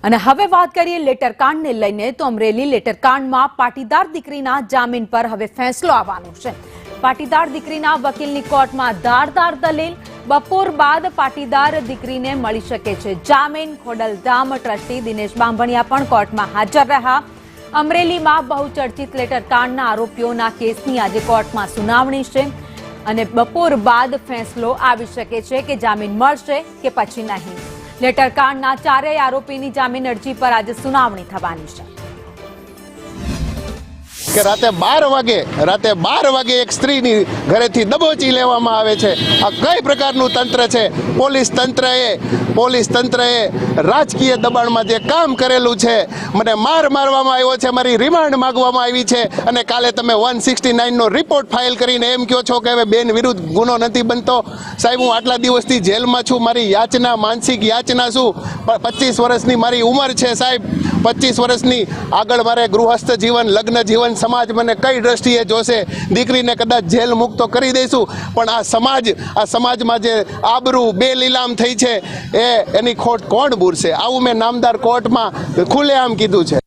અને હવે વાત કરીએ લેટરકાંડને લઈને તો અમરેલી લેટરકાંડમાં પાટીદાર દીકરીના જામીન પર હવે ફેંસલો આવવાનો છે। પાટીદાર દીકરીના વકીલની કોર્ટમાં ધારદાર દલીલ। બપોર બાદ પાટીદાર દીકરીને મળી શકે છે જામીન। ખોડલધામ ટ્રસ્ટી દિનેશ બાંભણિયા પણ કોર્ટમાં હાજર રહ્યા। અમરેલીમાં બહુચર્ચિત લેટરકાંડના આરોપીઓના કેસની આજે કોર્ટમાં સુનાવણી છે અને બપોર બાદ ફેંસલો આવી શકે છે કે જામીન મળશે કે પછી નહીં। લેટરકાંડના ચારેય આરોપીની જામીન અરજી પર આજે સુનાવણી થવાની છે। કે રાતે 12 વાગે એક સ્ત્રીની ઘરેથી દબોચી લેવામાં આવે છે। આ કઈ પ્રકારનું તંત્ર છે? પોલીસ તંત્રએ રાજકીય દબાણમાં જે કામ કરેલું છે, મને મારવામાં આવ્યો છે, મારી રિમાન્ડ માંગવામાં આવી છે અને કાલે તમે 169 નો રિપોર્ટ ફાઇલ કરીને એમ કહો છો કે હવે બેન વિરુદ્ધ ગુનો નથી બનતો। સાહેબ, હું આટલા દિવસથી જેલમાં છું, મારી યાચના, માનસિક યાચના શું? 25 વર્ષની મારી ઉંમર છે સાહેબ, 25 વર્ષની આગળ મારે ગૃહસ્થ જીવન, લગ્ન જીવન, સમાજ મને કઈ દ્રષ્ટિએ જોશે? દીકરીને કદાચ જેલ મુક્ત કરી દઈશું, પણ આ સમાજમાં જે આબરૂ બે લીલામ થઈ છે એની ખોટ કોણ પૂરશે? આવું મેં નામદાર કોર્ટમાં ખુલ્લેઆમ કીધું છે।